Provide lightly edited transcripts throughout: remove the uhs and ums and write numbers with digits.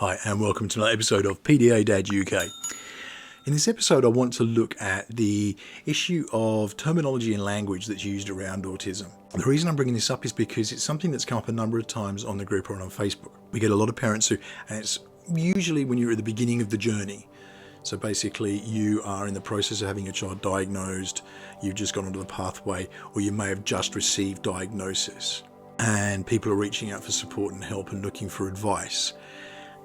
Hi and welcome to another episode of PDA Dad UK. In this episode I want to look at the issue of terminology and language that's used around autism. The reason I'm bringing this up is because it's something that's come up a number of times on the group or on Facebook. We get a lot of parents who, and it's usually when you're at the beginning of the journey. So basically you are in the process of having a child diagnosed, you've just gone onto the pathway, or you may have just received diagnosis. And people are reaching out for support and help and looking for advice.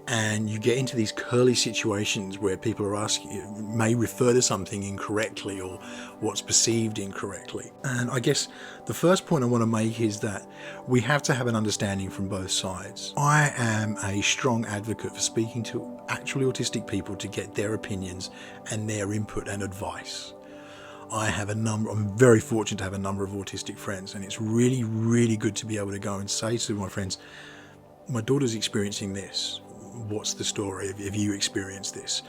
And you get into these curly situations where people are asking you, may refer to something incorrectly or what's perceived incorrectly. And I guess the first point I want to make is that we have to have an understanding from both sides. I am a strong advocate for speaking to actually autistic people to get their opinions and their input and advice. I'm very fortunate to have a number of autistic friends, and it's really, really good to be able to go and say to my friends, my daughter's experiencing this. What's the story? Have you experienced this?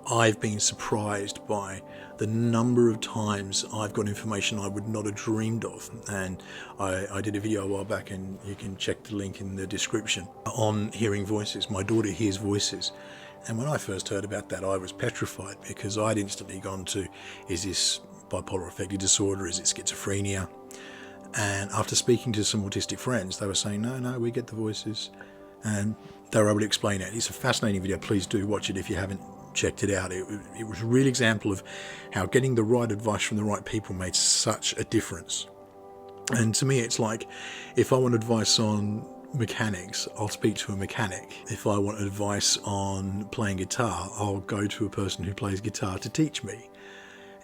I've been surprised by the number of times I've got information I would not have dreamed of. And I did a video a while back, and you can check the link in the description, on hearing voices. My daughter hears voices. And when I first heard about that, I was petrified because I'd instantly gone to, is this bipolar affective disorder? Is it schizophrenia? And after speaking to some autistic friends, they were saying, no, we get the voices. And they were able to explain it. It's a fascinating video. Please do watch it if you haven't checked it out. It was a real example of how getting the right advice from the right people made such a difference. And to me, it's like, if I want advice on mechanics, I'll speak to a mechanic. If I want advice on playing guitar, I'll go to a person who plays guitar to teach me.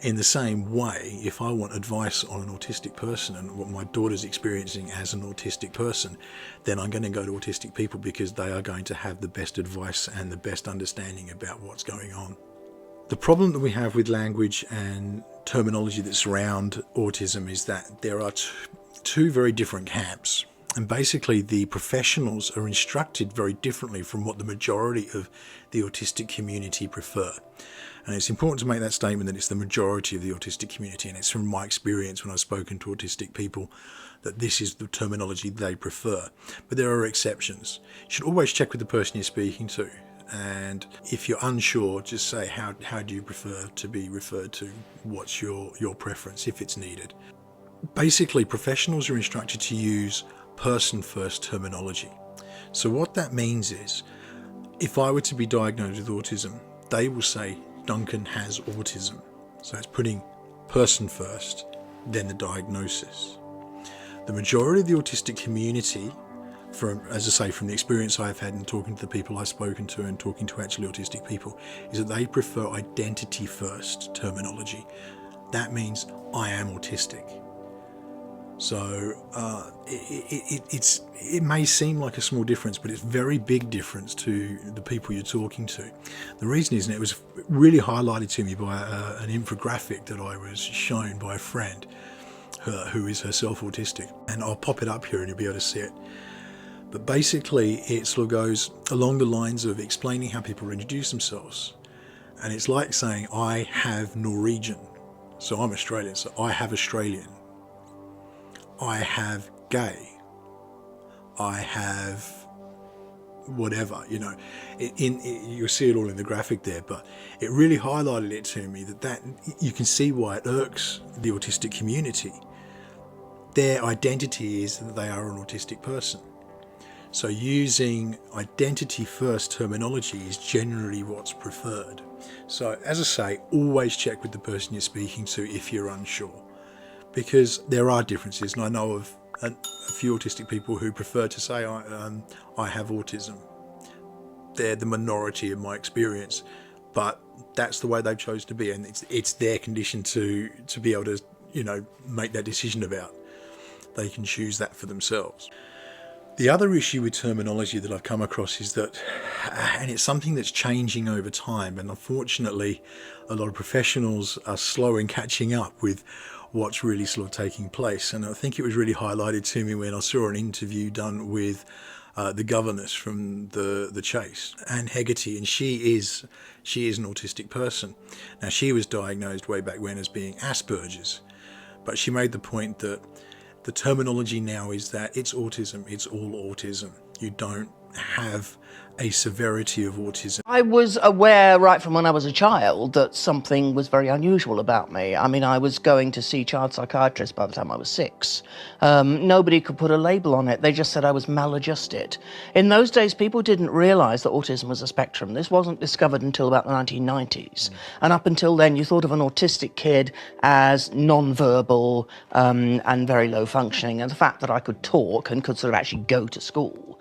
In the same way, if I want advice on an autistic person and what my daughter's experiencing as an autistic person, then I'm going to go to autistic people because they are going to have the best advice and the best understanding about what's going on. The problem that we have with language and terminology that surround autism is that there are two very different camps. And basically the professionals are instructed very differently from what the majority of the autistic community prefer. And it's important to make that statement that it's the majority of the autistic community, and it's from my experience when I've spoken to autistic people that this is the terminology they prefer. But there are exceptions. You should always check with the person you're speaking to. And if you're unsure, just say, how do you prefer to be referred to? What's your preference if it's needed? Basically, professionals are instructed to use PersonFirst Terminology. So what that means is, if I were to be diagnosed with autism, they will say, Duncan has autism. So it's putting person first, then the diagnosis. The majority of the autistic community, from the experience I've had in talking to the people I've spoken to and talking to actually autistic people, is that they prefer IdentityFirst Terminology. That means I am autistic. So it may seem like a small difference, but it's a very big difference to the people you're talking to. The reason is, and it was really highlighted to me by an infographic that I was shown by a friend who is herself autistic. And I'll pop it up here and you'll be able to see it. But basically it sort of goes along the lines of explaining how people introduce themselves. And it's like saying, I have Norwegian. So I'm Australian, so I have Australian. I have gay, I have whatever, you'll see it all in the graphic there, but it really highlighted it to me that you can see why it irks the autistic community. Their identity is that they are an autistic person. So using IdentityFirst terminology is generally what's preferred. So as I say, always check with the person you're speaking to if you're unsure. Because there are differences, and I know of a few autistic people who prefer to say I have autism. They're the minority in my experience, but that's the way they've chosen to be, and it's their condition to be able to make that decision about. They can choose that for themselves. The other issue with terminology that I've come across is that, and it's something that's changing over time, and unfortunately a lot of professionals are slow in catching up with what's really sort of taking place. And I think it was really highlighted to me when I saw an interview done with the governess from the Chase, Anne Hegarty, and she is an autistic person. Now, she was diagnosed way back when as being Asperger's, but she made the point that the terminology now is that it's autism, it's all autism. You don't have a severity of autism? I was aware right from when I was a child that something was very unusual about me. I mean, I was going to see child psychiatrists by the time I was 6. Nobody could put a label on it. They just said I was maladjusted. In those days, people didn't realise that autism was a spectrum. This wasn't discovered until about the 1990s. And up until then, you thought of an autistic kid as non-verbal and very low functioning. And the fact that I could talk and could sort of actually go to school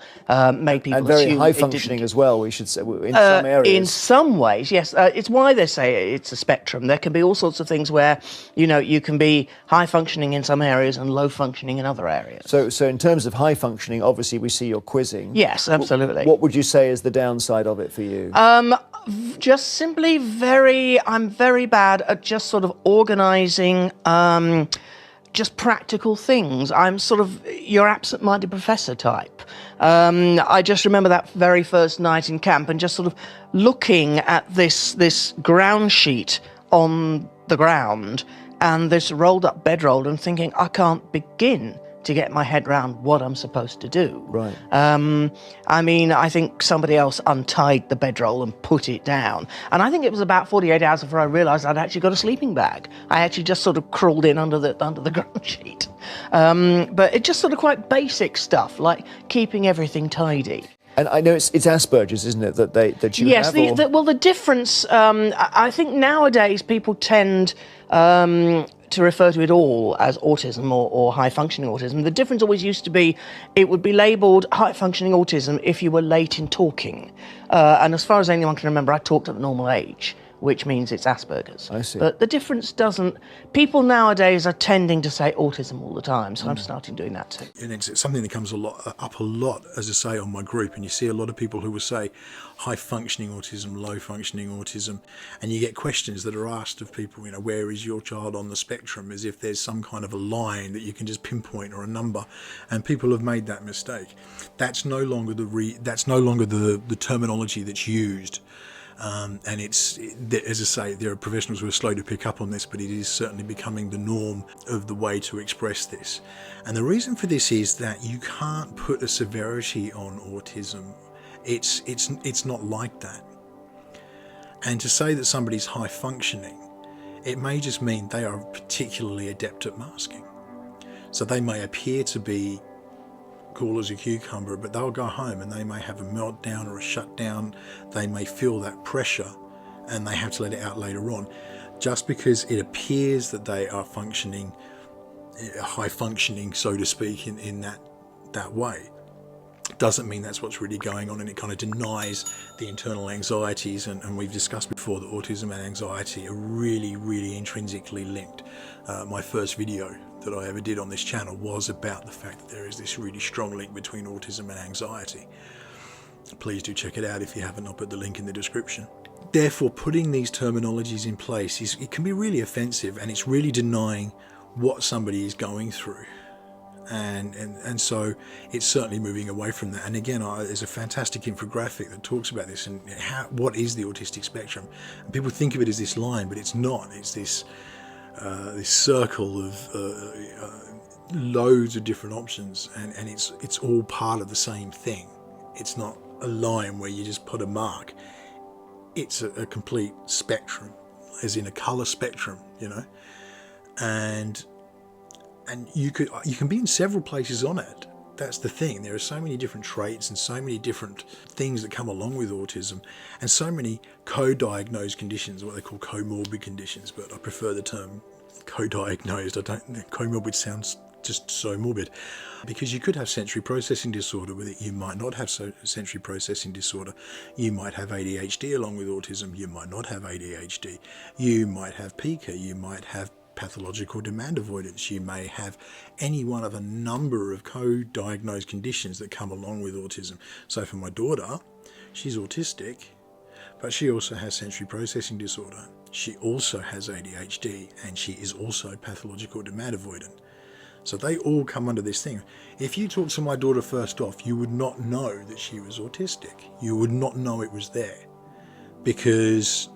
made people and very assume high functioning as well, we should say, in some areas. In some ways, yes. It's why they say it's a spectrum. There can be all sorts of things where, you know, you can be high functioning in some areas and low functioning in other areas. So in terms of high functioning, obviously we see your quizzing. Yes, absolutely. What would you say is the downside of it for you? Just simply I'm very bad at just sort of organising just practical things. I'm sort of your absent-minded professor type. I just remember that very first night in camp and just sort of looking at this ground sheet on the ground and this rolled up bedroll and thinking, I can't begin to get my head around what I'm supposed to do. Right. I mean, I think somebody else untied the bedroll and put it down. And I think it was about 48 hours before I realised I'd actually got a sleeping bag. I actually just sort of crawled in under the ground sheet. But it's just sort of quite basic stuff, like keeping everything tidy. And I know it's Asperger's, isn't it, that you yes, have? Yes, the difference, I think nowadays people tend to refer to it all as autism or high-functioning autism. The difference always used to be it would be labelled high-functioning autism if you were late in talking. And as far as anyone can remember, I talked at the normal age, which means it's Asperger's. I see. But the difference doesn't... People nowadays are tending to say autism all the time, so I'm starting doing that too. And it's something that comes up a lot, as I say, on my group, and you see a lot of people who will say high-functioning autism, low-functioning autism, and you get questions that are asked of people, you know, where is your child on the spectrum, as if there's some kind of a line that you can just pinpoint or a number, and people have made that mistake. That's no longer the terminology that's used. And it's, as I say, there are professionals who are slow to pick up on this, but it is certainly becoming the norm of the way to express this. And the reason for this is that you can't put a severity on autism. It's not like that. And to say that somebody's high functioning, it may just mean they are particularly adept at masking. So they may appear to be cool as a cucumber, but they'll go home and they may have a meltdown or a shutdown. They may feel that pressure and they have to let it out later on. Just because it appears that they are functioning, high functioning, so to speak, in that way, doesn't mean that's what's really going on, and it kind of denies the internal anxieties. And we've discussed before that autism and anxiety are really, really intrinsically linked. My first video that I ever did on this channel was about the fact that there is this really strong link between autism and anxiety. Please do check it out if you haven't. I'll put the link in the description. Therefore, putting these terminologies in place it can be really offensive, and it's really denying what somebody is going through. And so it's certainly moving away from that. And again, there's a fantastic infographic that talks about this and what is the autistic spectrum. And people think of it as this line, but it's not. It's this circle of loads of different options, and it's all part of the same thing. It's not a line where you just put a mark. It's a complete spectrum, as in a color spectrum, you know. And you can be in several places on it. That's the thing. There are so many different traits and so many different things that come along with autism, and so many co-diagnosed conditions, what they call comorbid conditions, but I prefer the term co-diagnosed. Comorbid sounds just so morbid, because you could have sensory processing disorder with it. You might not have sensory processing disorder. You might have ADHD along with autism. You might not have ADHD. You might have PICA. You might have pathological demand avoidance. You may have any one of a number of co-diagnosed conditions that come along with autism. So for my daughter, she's autistic, but she also has sensory processing disorder. She also has ADHD, and she is also pathological demand avoidant. So they all come under this thing. If you talk to my daughter first off, you would not know that she was autistic. You would not know it was there, because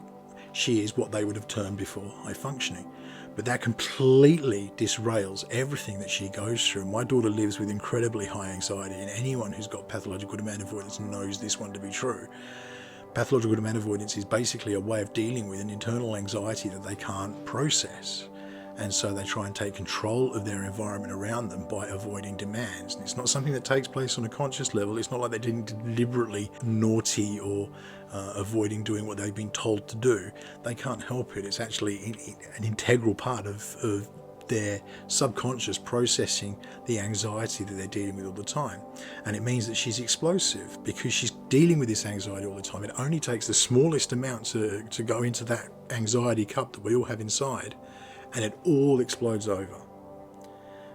she is what they would have termed before high functioning. But that completely disrails everything that she goes through. My daughter lives with incredibly high anxiety, and anyone who's got pathological demand avoidance knows this one to be true. Pathological demand avoidance is basically a way of dealing with an internal anxiety that they can't process. And so they try and take control of their environment around them by avoiding demands. And it's not something that takes place on a conscious level. It's not like they're doing deliberately naughty or avoiding doing what they've been told to do. They can't help it. It's actually an integral part of their subconscious processing the anxiety that they're dealing with all the time. And it means that she's explosive because she's dealing with this anxiety all the time. It only takes the smallest amount to go into that anxiety cup that we all have inside, and it all explodes over.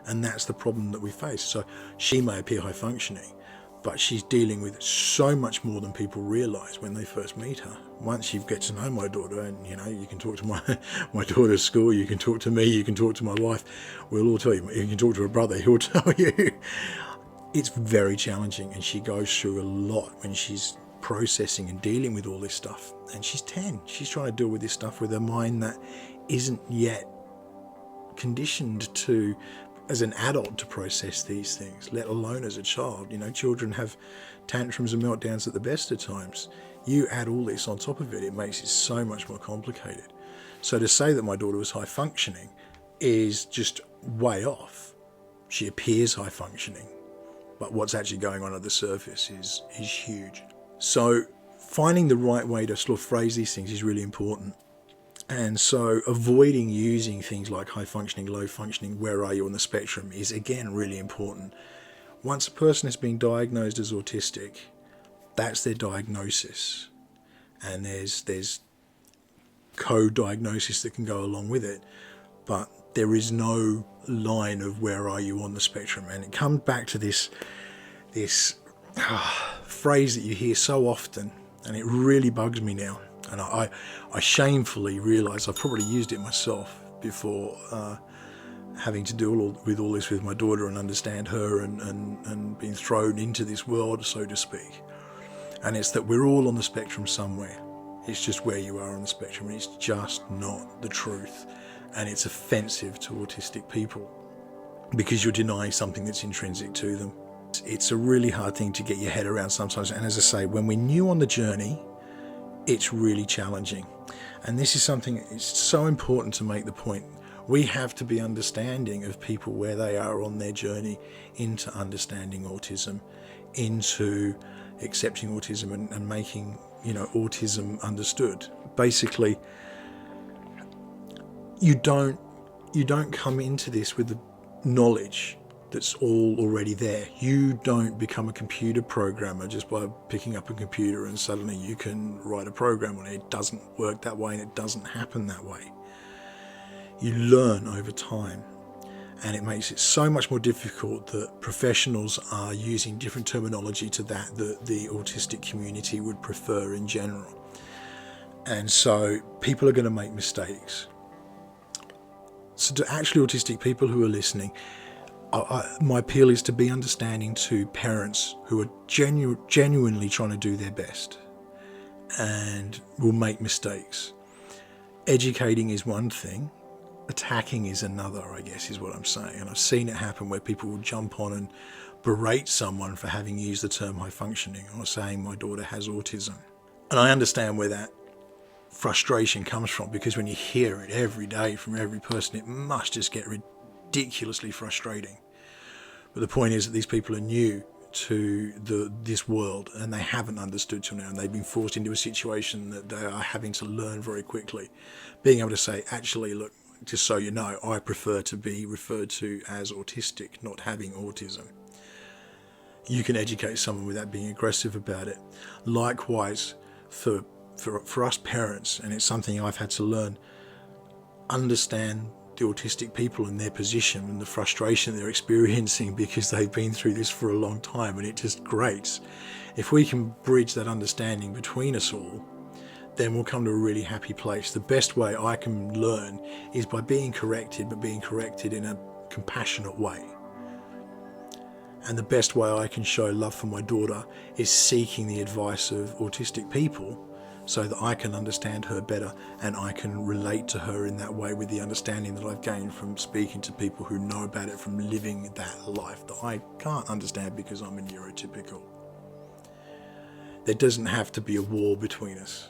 And that's the problem that we face. So she may appear high functioning, but she's dealing with so much more than people realise when they first meet her. Once you get to know my daughter, and you can talk to my daughter's school, you can talk to me, you can talk to my wife, we'll all tell you. You can talk to her brother, he'll tell you. It's very challenging, and she goes through a lot when she's processing and dealing with all this stuff. And she's 10. She's trying to deal with this stuff with a mind that isn't yet conditioned to, as an adult, to process these things, let alone as a child. Children have tantrums and meltdowns at the best of times. You add all this on top of it, it makes it so much more complicated. So to say that my daughter was high functioning is just way off. She appears high functioning, but what's actually going on at the surface is huge. So finding the right way to sort of phrase these things is really important. And so avoiding using things like high functioning, low functioning, where are you on the spectrum, is again really important. Once a person has been diagnosed as autistic, that's their diagnosis. And there's co-diagnosis that can go along with it, but there is no line of where are you on the spectrum. And it comes back to this phrase that you hear so often, and it really bugs me now. And I shamefully realise I've probably used it myself before, having to deal with all this with my daughter and understand her and being thrown into this world, so to speak. And it's that we're all on the spectrum somewhere. It's just where you are on the spectrum. It's just not the truth. And it's offensive to autistic people because you're denying something that's intrinsic to them. It's a really hard thing to get your head around sometimes. And as I say, when we're new on the journey, it's really challenging. And this is something, it's so important to make the point. We have to be understanding of people where they are on their journey into understanding autism, into accepting autism and making, autism understood. Basically, you don't come into this with the knowledge that's all already there. You don't become a computer programmer just by picking up a computer and suddenly you can write a program on it. It doesn't work that way, and it doesn't happen that way. You learn over time, and it makes it so much more difficult that professionals are using different terminology to that the autistic community would prefer in general. And so people are going to make mistakes. So to actually autistic people who are listening, my appeal is to be understanding to parents who are genuinely trying to do their best and will make mistakes. Educating is one thing, attacking is another, I guess, is what I'm saying. And I've seen it happen where people will jump on and berate someone for having used the term high functioning or saying my daughter has autism. And I understand where that frustration comes from, because when you hear it every day from every person, it must just get ridiculously frustrating. But the point is that these people are new to this world, and they haven't understood till now, and they've been forced into a situation that they are having to learn very quickly. Being able to say, actually, look, just so you know, I prefer to be referred to as autistic, not having autism. You can educate someone without being aggressive about it. Likewise, for us parents, and it's something I've had to learn, understand the autistic people and their position and the frustration they're experiencing because they've been through this for a long time, and it just grates. If we can bridge that understanding between us all, then we'll come to a really happy place. The best way I can learn is by being corrected, but being corrected in a compassionate way. And the best way I can show love for my daughter is seeking the advice of autistic people so that I can understand her better and I can relate to her in that way with the understanding that I've gained from speaking to people who know about it, from living that life that I can't understand because I'm a neurotypical. There doesn't have to be a wall between us.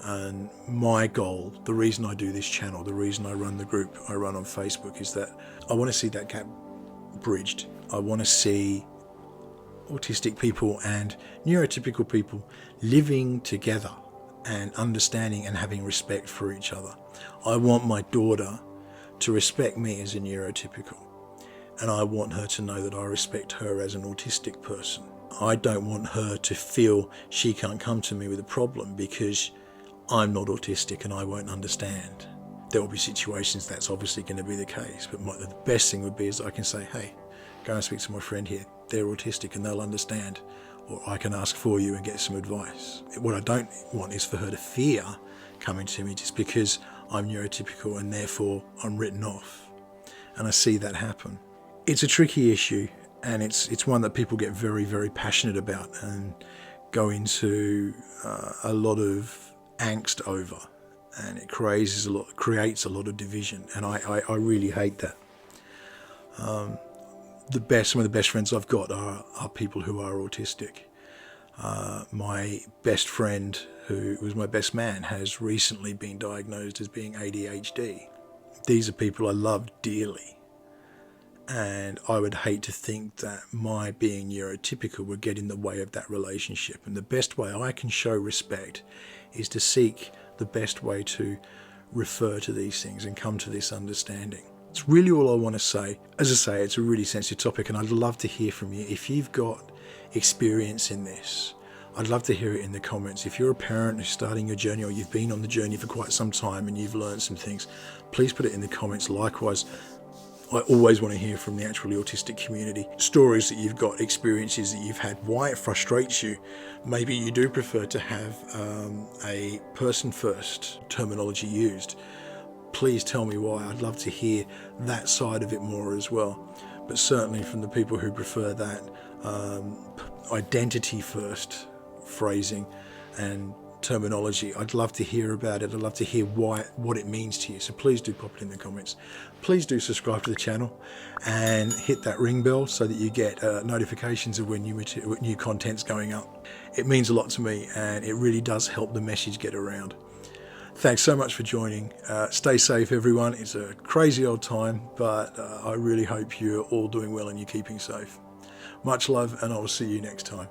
And my goal, the reason I do this channel, the reason I run the group I run on Facebook, is that I want to see that gap bridged. I want to see autistic people and neurotypical people living together and understanding and having respect for each other. I want my daughter to respect me as a neurotypical, and I want her to know that I respect her as an autistic person. I don't want her to feel she can't come to me with a problem because I'm not autistic and I won't understand. There will be situations that's obviously going to be the case, but the best thing would be is I can say, hey, go and speak to my friend here. They're autistic and they'll understand. Or I can ask for you and get some advice. What I don't want is for her to fear coming to me just because I'm neurotypical and therefore I'm written off. And I see that happen. It's a tricky issue, and it's one that people get very, very passionate about and go into a lot of angst over. And it creates a lot of division, and I really hate that. Some of the best friends I've got are people who are autistic. My best friend, who was my best man, has recently been diagnosed as being ADHD. These are people I love dearly, and I would hate to think that my being neurotypical would get in the way of that relationship. And the best way I can show respect is to seek the best way to refer to these things and come to this understanding. It's really all I want to say. As I say, it's a really sensitive topic, and I'd love to hear from you. If you've got experience in this, I'd love to hear it in the comments. If you're a parent who's starting your journey, or you've been on the journey for quite some time and you've learned some things, please put it in the comments. Likewise, I always want to hear from the actually autistic community. Stories that you've got, experiences that you've had, why it frustrates you. Maybe you do prefer to have a person-first terminology used. Please tell me why. I'd love to hear that side of it more as well. But certainly from the people who prefer that identity-first phrasing and terminology, I'd love to hear about it. I'd love to hear what it means to you. So please do pop it in the comments. Please do subscribe to the channel and hit that ring bell so that you get notifications of when new content's going up. It means a lot to me, and it really does help the message get around. Thanks so much for joining. Stay safe, everyone. It's a crazy old time, but I really hope you're all doing well and you're keeping safe. Much love, and I will see you next time.